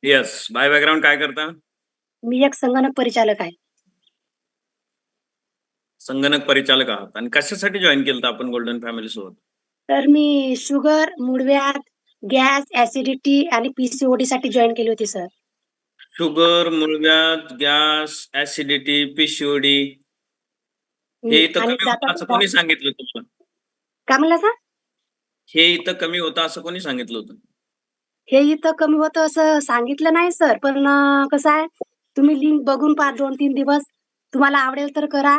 Yes. By background काय करता? मी एक संगणक परिचालक आहे. संगणक परिचालक आहात आणि कशासाठी जॉइन केलं आपण गोल्डन फॅमिली सोबत? तर मी शुगर, मूळव्याध, गॅस, ॲसिडिटी आणि पी-सी-ओ-डीसाठी जॉइन केली होती सर. शुगर, मूळव्याध, गॅस, ॲसिडिटी, पी-सी-ओ-डी हे इथं आणि कमी होतं असं दाताचा कोणी सांगितलं तुम्हाला? काय म्हणला सर? हे इथं कमी होतं असं कोणी सांगितलं होतं? हे इथं कमी होतं असं सांगितलं नाही सर, पण कसं आहे, तुम्ही लिंक बघून पहा 2-3 दिवस. तुम्हाला आवडेल तर करा,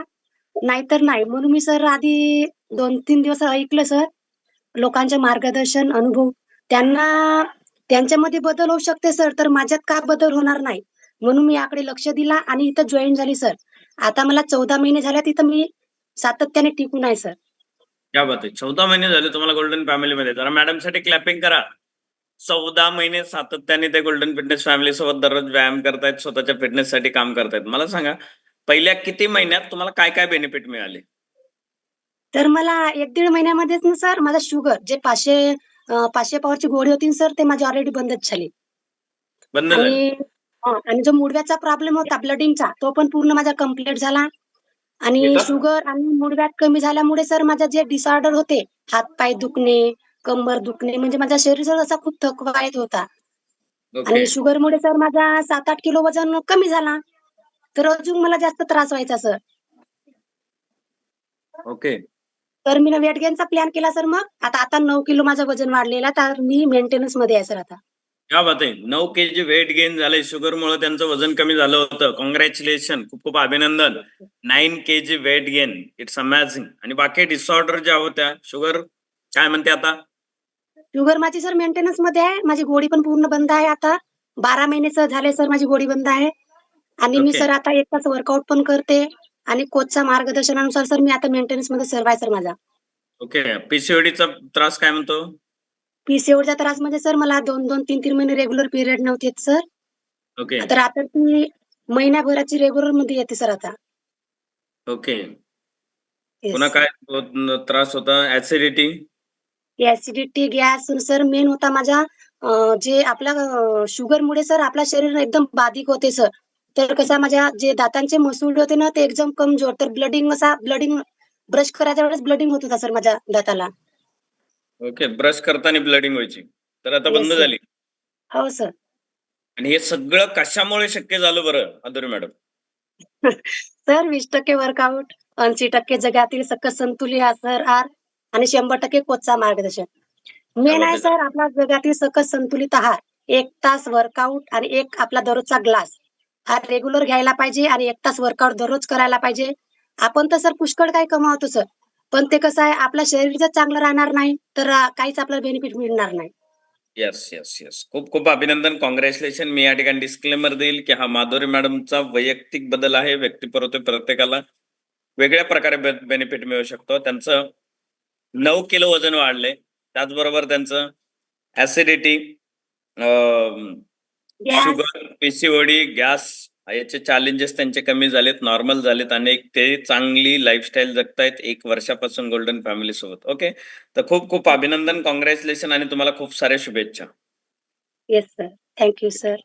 नाहीतर नाही. म्हणून मी सर आधी 2-3 दिवस ऐकलं सर. लोकांचे मार्गदर्शन, अनुभव त्यांना त्यांच्यामध्ये बदल होऊ शकते सर, तर माझ्यात का बदल होणार नाही? म्हणून मी याकडे लक्ष दिला आणि इथं जॉइन झाली सर. आता मला 14 महिने झाल्यात इथं मी सातत्याने टिकून आहे सर. क्या बात आहे. 14 महिने झाले तुम्हाला गोल्डन फॅमिलीमध्ये. जरा मॅडमसाठी क्लॅपिंग करा. 14 महिने सातत्याने ते गोल्डन फिटनेस फॅमिली सोबत दररोज व्यायाम करतायत, स्वतःच्या फिटनेससाठी काम करतायत. मला सांगा, पहिल्या किती महिन्यात तुम्हाला काय बेनिफिट मिळाले? तर मला 1-1.5 महिन्यामध्येच ना सर माझा शुगर जे 500 पॉवरची गोळी होती ना सर, ते माझी ऑलरेडी बंदच झाली. बंद आणि झाले. आणि जो मुळव्याधचा प्रॉब्लेम होता ब्लडिंगचा, तो पण पूर्ण माझा कंप्लीट झाला. आणि शुगर आणि मूळव्याध कमी झाल्यामुळे सर माझे जे डिसऑर्डर होते, हात-पाय दुखणे, कंबर दुखणे, म्हणजे माझा शरीर असा खूप थकवा येत होता. ओके. आणि शुगरमुळे सर माझा 7-8 किलो वजन कमी झाला. तर अजून मला जास्त त्रास व्हायचा सर. ओके. तर मी वेट गेनचा प्लॅन केला सर मग. आता 9 किलो माझं वजन वाढलेलं, तर मी मेंटेनन्समध्ये आहे सर आता. क्या बात आहे. 9 केजी वेट गेन झालंय. शुगरमुळे त्यांचं वजन कमी झालं होतं. कॉंग्रॅच्युलेशन. खूप खूप अभिनंदन. 9 KG weight gain. It's amazing. आणि बाकी डिसऑर्डर ज्या होत्या, शुगर काय म्हणते आता? शुगर माझी सर मेंटेनन्समध्ये आहे. माझी गोळी पण पूर्ण बंद आहे आता. 12 महिनेच झाले सर माझी गोळी बंद आहे. आणि मी ओके. सर आता 1 तास वर्कआउट पण करते आणि कोचच्या मार्गदर्शनानुसार सर मी आता मेंटेनन्समध्ये सर्व्ह आहे सर माझा. ओके. पीसीओडीचा त्रास काय म्हणतो? पी-सी-ओडीचा त्रास म्हणजे सर मला 2-2, 3-3 महिने रेग्युलर पिरियड नव्हते येत सर. ओके. तर आता ती महिन्याभराची रेग्युलरमध्ये येते सर आता. ओके. येस. पुन्हा काय त्रास होता? Acidity? Acidity, gas sir main होता माझा जे आपल्या शुगरमुळे सर आपलं शरीर एकदम बाधिक होते सर. तर कसं माझ्या जे दातांचे मसूळ होते ना, ते एकदम कमजोर. तर ब्लडिंग ब्रश करायच्या वेळेस ब्लडिंग होत होता सर माझ्या दाताला. ओके. ब्रश करताना ब्लडिंग व्हायची. तर आता बंद येस सर. झाली. हो सर. आणि हे सगळं कशामुळे शक्य झालं बरं, अधुरी मॅडम? सर 20% वर्कआउट, 80% जगातील सकस संतुलित आहार आणि 100% कोचचा मार्गदर्शन. काय मेन बात आहे आहे. सर आपला जगातील सकस संतुलित आहार. 1 तास वर्कआउट आणि एक आपला दररोजचा ग्लास हा रेग्युलर घ्यायला पाहिजे आणि 1 तास वर्कआउट दररोज करायला पाहिजे. आपण तर सर पुष्कळ काही कमावतो सर. पण ते कसं आहे आपलं शरीर जर चांगलं राहणार नाही, तर काहीच आपल्याला बेनिफिट मिळणार नाही. Yes, yes, yes. खूप खूप अभिनंदन. कॉंग्रॅच्युलेशन. मी या ठिकाणी डिस्क्लेमर देईल की हा माधुरी मॅडमचा वैयक्तिक बदल आहे. व्यक्तिपरत्वे प्रत्येकाला वेगळ्या प्रकारे बेनिफिट मिळू शकतो. त्यांचं 9 किलो वजन वाढले. त्याचबरोबर त्यांचं acidity, gas sugar, PCOD, gas याचे चॅलेंजेस त्यांचे कमी झालेत, नॉर्मल झालेत आणि ते चांगली लाईफस्टाईल जगतायत 1 वर्षापासून गोल्डन फॅमिली सोबत. ओके. तर खूप खूप अभिनंदन, कॉंग्रॅच्युलेशन आणि तुम्हाला खूप साऱ्या शुभेच्छा. Yes sir. Thank you sir.